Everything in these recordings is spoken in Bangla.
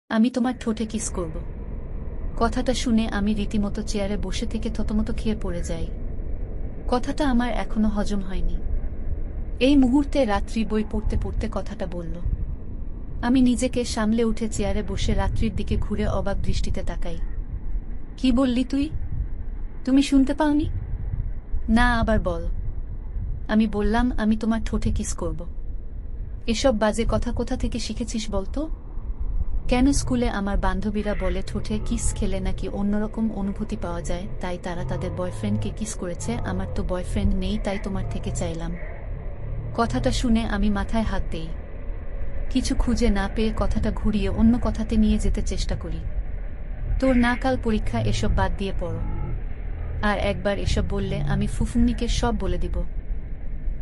আমি তোমার ঠোঁটে কিস করব। কথাটা শুনে আমি রীতিমতো চেয়ারে বসে থেকে থতমত খেয়ে পড়ে যাই। কথাটা আমার এখনো হজম হয়নি। এই মুহূর্তে রাত্রি বই পড়তে পড়তে কথাটা বলল। আমি নিজেকে সামলে উঠে চেয়ারে বসে রাত্রির দিকে ঘুরে অবাক দৃষ্টিতে তাকাই। কি বললি তুই? তুমি শুনতে পাওনি? না, আবার বল। আমি বললাম, আমি তোমার ঠোঁটে কিস করব। এসব বাজে কথা কোথা থেকে শিখেছিস বলতো? কেন স্কুলে আমার বান্ধবীরা বলে ঠোঁটে কিস খেলে নাকি অন্যরকম অনুভূতি পাওয়া যায়, তাই তারা তাদের বয়ফ্রেন্ডকে কিস করেছে। আমার তো বয়ফ্রেন্ড নেই, তাই তোমার থেকে চাইলাম। কথাটা শুনে আমি মাথায় হাত দেই। কিছু খুঁজে না পেয়ে কথাটা ঘুরিয়ে অন্য কথাতে নিয়ে যেতে চেষ্টা করি। তোর না কাল পরীক্ষা, এসব বাদ দিয়ে পড়ো। আর একবার এসব বললে আমি ফুফুন্নিকে সব বলে দিব।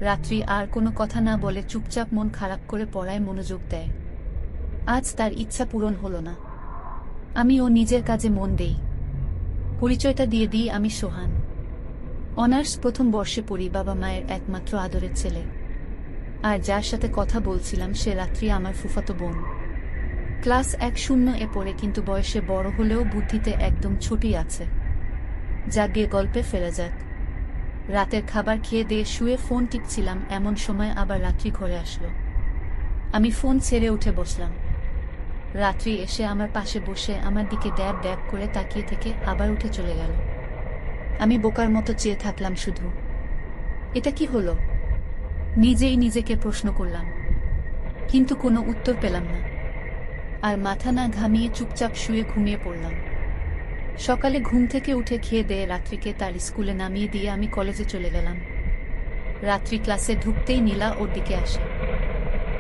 রাত্রি আর কোনো কথা না বলে চুপচাপ মন খারাপ করে পড়ায় মনোযোগ দেয়। আজ তার ইচ্ছা পূরণ হলো না। আমিও নিজের কাজে মন দেই। পরিচয়টা দিয়ে দিই, আমি সোহান। অনার্স প্রথম বর্ষে পড়ি, বাবা মায়ের একমাত্র আদরের ছেলে। আর যার সাথে কথা বলছিলাম সে রাত্রি আমার ফুফাতো বোন। ক্লাস 1-0 পড়ে, কিন্তু বয়সে বড় হলেও বুদ্ধিতে একদম ছোটই আছে। জাগিয়ে গল্পে ফেরা যাক। রাতের খাবার খেয়ে দিয়ে শুয়ে ফোন টিপছিলাম, এমন সময় আবার রাত্রি ঘরে আসলো। আমি ফোন ছেড়ে উঠে বসলাম। রাত্রি এসে আমার পাশে বসে আমার দিকে ড্যাব ড্যাব করে তাকিয়ে থেকে আবার উঠে চলে গেল। আমি বোকার মতো চেয়ে থাকলাম শুধু। এটা কি হলো? নিজেই নিজেকে প্রশ্ন করলাম, কিন্তু কোনো উত্তর পেলাম না। আর মাথা না ঘামিয়ে চুপচাপ শুয়ে ঘুমিয়ে পড়লাম। সকালে ঘুম থেকে উঠে খেয়ে দেয়ে রাত্রিকে তার স্কুলে নামিয়ে দিয়ে আমি কলেজে চলে গেলাম। রাত্রি ক্লাসে ঢুকতেই নীলা ওর দিকে আসে।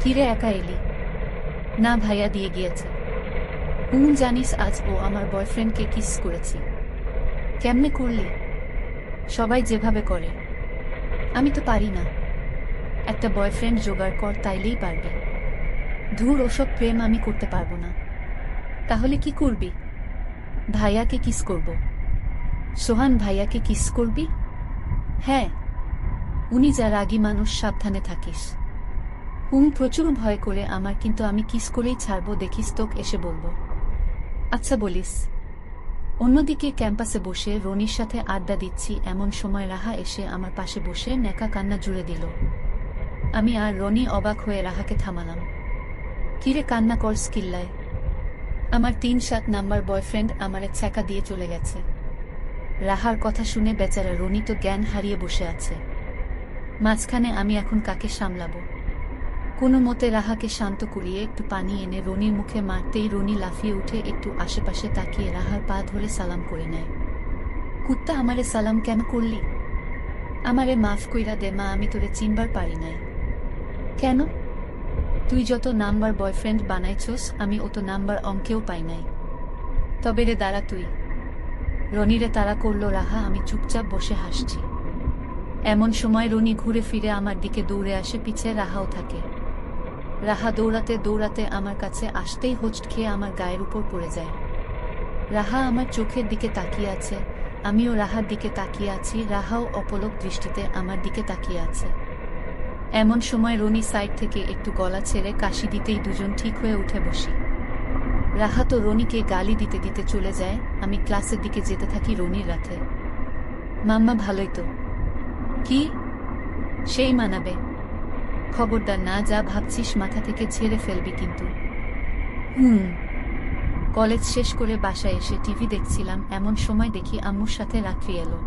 কিরে, একা এলি? না, ভাইয়া দিয়ে গিয়েছে। জানিস আজ ও আমার বয়ফ্রেন্ডকে কিস করেছি। কেমনে করলি? সবাই যেভাবে করে। আমি তো পারি না। একটা বয়ফ্রেন্ড জোগাড় কর, তাইলেই পারবি। ধুর, ওসব প্রেম আমি করতে পারবো না। তাহলে কি করবি? ভাইয়াকে কিস করব। সোহান, ভাইয়াকে কিস করবি? হ্যাঁ। উনি যা রাগী মানুষ, সাবধানে থাকিস। প্রচুর ভয় করে আমার, কিন্তু আমি কিস করেই ছাড়বো, দেখিস তোকে এসে বলবো। আচ্ছা বলিস। অন্যদিকে ক্যাম্পাসে বসে রনির সাথে আড্ডা দিচ্ছি, এমন সময় রাহা এসে আমার পাশে বসে নেকা কান্না জুড়ে দিল। আমি আর রনি অবাক হয়ে রাহাকে থামালাম। কিরে, কান্না কর স্কিল্লায়? আমার 3-7 নাম্বার বয়ফ্রেন্ড আমারে ছ্যাঁকা দিয়ে চলে গেছে। রাহার কথা শুনে বেচারা রনি তো জ্ঞান হারিয়ে বসে আছে। মাঝখানে আমি এখন কাকে সামলাবো? কোনো মতে রাহাকে শান্ত করিয়ে একটু পানি এনে রনির মুখে মারতেই রনি লাফিয়ে উঠে একটু আশেপাশে তাকিয়ে রাহার পা ধরে সালাম করে নেয়। কুত্তা, আমারে সালাম কেন করলি? আমারে মাফ কইরা দে মা, আমি তোরে চিনবার পারি নাই। কেন? তুই যত নাম্বার বয়ফ্রেন্ড বানাইছস আমি অত নাম্বার অঙ্কেও পাই নাই। তবে রে দাঁড়া তুই। রনিরে তাড়া করলো রাহা, আমি চুপচাপ বসে হাসছি। এমন সময় রনি ঘুরে ফিরে আমার দিকে দৌড়ে আসে, পিছে রাহাও থাকে। রাহা দৌড়াতে দৌড়াতে আমার কাছে আসতেই হোঁচট খেয়ে আমার গায়ের উপর পড়ে যায়। রাহা আমার চোখের দিকে তাকিয়ে আছে, আমিও রাহার দিকে তাকিয়ে আছি, রাহাও অপলক দৃষ্টিতে আমার দিকে তাকিয়ে আছে। এমন সময় রনি সাইড থেকে একটু গলা ছেড়ে কাশি দিতেই দুজন ঠিক হয়ে উঠে বসি। রাহা তো রনিকে গালি দিতে দিতে চলে যায়, আমি ক্লাসের দিকে যেতে থাকি রনির রাতে। মাম্মা ভালোই তো। কি? সেই মানাবে। খবরদার না, যা ভাবছিস মাথা থেকে ছেড়ে ফেলবি কিন্তু। কলেজ শেষ করে বাসায় এসে টিভি দেখছিলাম, এমন সময় দেখি আম্মুর সাথে রাত্রি এলো।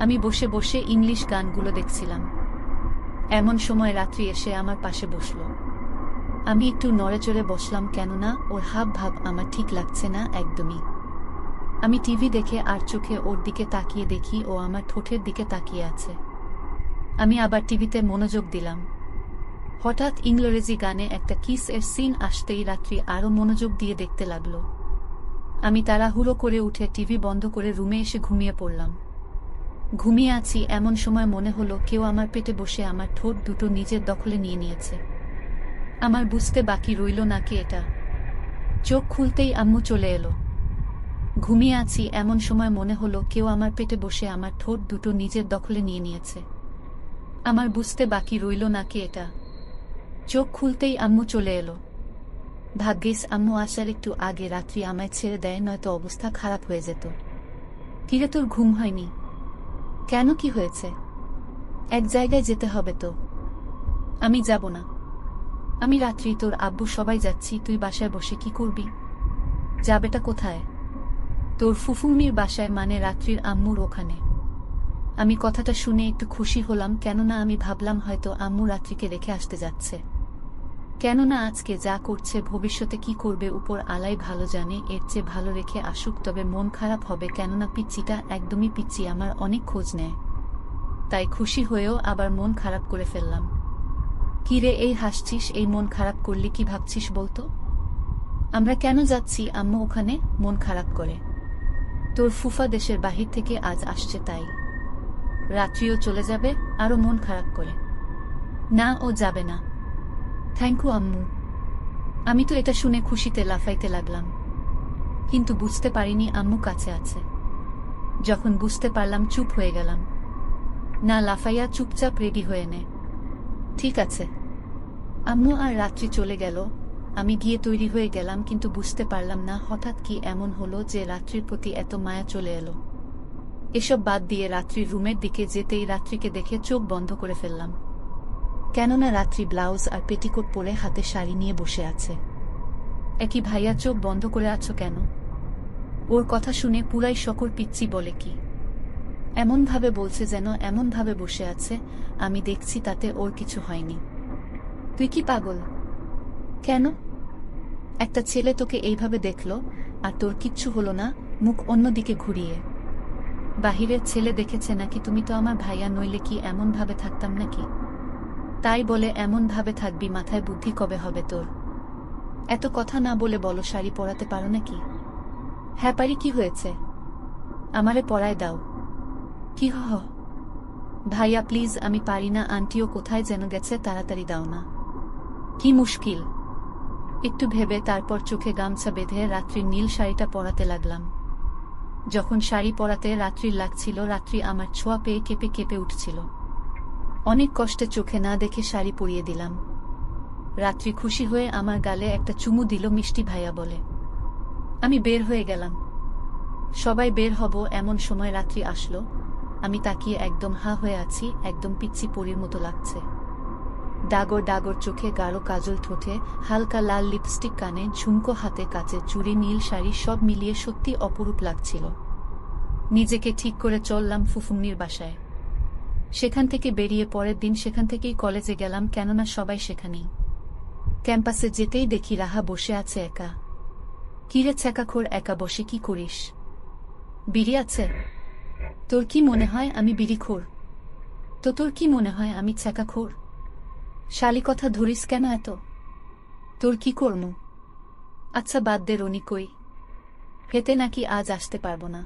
আমি বসে বসে ইংলিশ গানগুলো দেখছিলাম। এমন সময় রাত্রি এসে আমার পাশে বসল। আমি একটু নড়েচড়ে বসলাম, কেননা ওর হাব ভাব আমার ঠিক লাগছে না একদমই। আমি টিভি দেখে আর চোখে ওর দিকে তাকিয়ে দেখি ও আমার ঠোঁটের দিকে তাকিয়ে আছে। আমি আবার টিভিতে মনোযোগ দিলাম। হঠাৎ ইংরেজি গানে একটা কিস এর সিন আসতেই রাত্রি আরও মনোযোগ দিয়ে দেখতে লাগলো। আমি তাড়াহুড়ো করে উঠে টিভি বন্ধ করে রুমে এসে ঘুমিয়ে পড়লাম। ঘুমিয়ে আছি এমন সময় মনে হলো কেউ আমার পেটে বসে আমার ঠোঁট দুটো নিজের দখলে নিয়ে নিয়েছে। আমার বুঝতে বাকি রইল না কি এটা। চোখ খুলতেই আম্মু চলে এলো। ঘুমিয়ে আছি এমন সময় মনে হলো কেউ আমার পেটে বসে আমার ঠোঁট দুটো নিজের দখলে নিয়ে নিয়েছে। আমার বুঝতে বাকি রইল না কি এটা। চোখ খুলতেই আম্মু চলে এলো। ভাগ্যিস আম্মু আসার একটু আগে রাত্রি আমায় ছেড়ে দেয়, নয়তো অবস্থা খারাপ হয়ে যেত। কিরে, তোর ঘুম হয়নি কেন? কি হয়েছে? এক জায়গায় যেতে হবে তো। আমি যাব না। আমি রাত্রি, তোর আব্বু সবাই যাচ্ছি, তুই বাসায় বসে কি করবি? যাবেটা কোথায়? তোর ফুফুমির বাসায়, মানে রাত্রির আম্মুর ওখানে। আমি কথাটা শুনে একটু খুশি হলাম, কেননা আমি ভাবলাম হয়তো আম্মু রাত্রিকে রেখে আসতে যাচ্ছে। কেননা আজকে যা করছে, ভবিষ্যতে কি করবে উপর আলাই ভালো জানে। এর চেয়ে ভালো রেখে আসুক, তবে মন খারাপ হবে, কেননা পিচ্চিটা একদমই পিচ্চি, আমার অনেক খোঁজ নেয়। তাই খুশি হয়েও আবার মন খারাপ করে ফেললাম। কিরে, এই হাসছিস? এই মন খারাপ করলে কি ভাবছিস বলতো? আমরা কেন যাচ্ছি আম্মু ওখানে মন খারাপ করে? তোর ফুফা দেশের বাহির থেকে আজ আসছে, তাই। রাত্রিও চলে যাবে, আরও মন খারাপ করে? না, ও যাবে না। থ্যাংক ইউ আম্মু। আমি তো এটা শুনে খুশিতে লাফাইতে লাগলাম, কিন্তু বুঝতে পারিনি আম্মু কাছে আছে। যখন বুঝতে পারলাম চুপ হয়ে গেলাম। না লাফাইয়া চুপচাপ রেডি হয়ে নে। ঠিক আছে। আম্মু আর রাত্রি চলে গেল। আমি গিয়ে তৈরি হয়ে গেলাম, কিন্তু বুঝতে পারলাম না হঠাৎ কি এমন হলো যে রাত্রির প্রতি এত মায়া চলে এলো। এসব বাদ দিয়ে রাত্রির রুমের দিকে যেতেই রাত্রিকে দেখে চোখ বন্ধ করে ফেললাম, কেননা রাত্রি ব্লাউজ আর পেটিকোট পরে হাতে শাড়ি নিয়ে বসে আছে। একই ভাইয়া, চোখ বন্ধ করে আছো কেন? ওর কথা শুনে পুরাই শকর পিচ্চি বলে কি এমনভাবে বলছে, যেন এমনভাবে বসে আছে আমি দেখছি তাতে ওর কিছু হয়নি। তুই কি পাগল? কেন? একটা ছেলে তোকে এইভাবে দেখলো আর তোর কিচ্ছু হলো না? মুখ অন্যদিকে ঘুরিয়ে। বাহিরের ছেলে দেখেছে নাকি? তুমি তো আমার ভাইয়া, নইলে কি এমনভাবে থাকতাম নাকি? তাই বলে এমনভাবে থাকবি? মাথায় বুদ্ধি কবে হবে তোর? এত কথা না বলে বলো, শাড়ি পরাতে পারো নাকি? হ্যাঁ পারি। কি হয়েছে? আমারে পরায় দাও। কি হ? ভাইয়া প্লিজ, আমি পারি না। আন্টিও কোথায় যেন গেছে, তাড়াতাড়ি দাও না। কি মুশকিল? একটু ভেবে তারপর চোখে গামছা বেঁধে রাত্রির নীল শাড়িটা পরাতে লাগলাম। যখন শাড়ি পরাতে রাত্রির লাগছিল, রাত্রি আমার ছোঁয়া পেয়ে কেঁপে কেঁপে উঠছিল। অনেক কষ্টে চোখে না দেখে শাড়ি পরিয়ে দিলাম। রাত্রি খুশি হয়ে আমার গালে একটা চুমু দিল, মিষ্টি ভাইয়া বলে। আমি বের হয়ে গেলাম। সবাই বের হব এমন সময় রাত্রি আসলো। আমি তাকিয়ে একদম হা হয়ে আছি, একদম পিচ্চি পরীর মতো লাগছে। ডাগর ডাগর চোখে, গাঢ় কাজল ঠোঁটে, হালকা লাল লিপস্টিক, কানে ঝুমকো, হাতে কাচের চুড়ি, নীল শাড়ি, সব মিলিয়ে সত্যি অপরূপ লাগছিল। নিজেকে ঠিক করে চললাম ফুফুন্নির বাসায়। সেখান থেকে বেরিয়ে পরের দিন সেখান থেকেই কলেজে গেলাম, কেননা সবাই সেখানেই। ক্যাম্পাসে যেতেই দেখি রাহা বসে আছে একা। কিরে ছ্যাঁকাখোর, একা বসে কি করিস? বিড়ি আছে? তোর কি মনে হয় আমি বিড়িখোর? তো তোর কি মনে হয় আমি ছ্যাঁকাখোর? শালি কথা ধরিস কেন এত? তোর কি কর্ম? আচ্ছা বাদ দে, রনি কই? হেতে নাকি আজ আসতে পারবো না?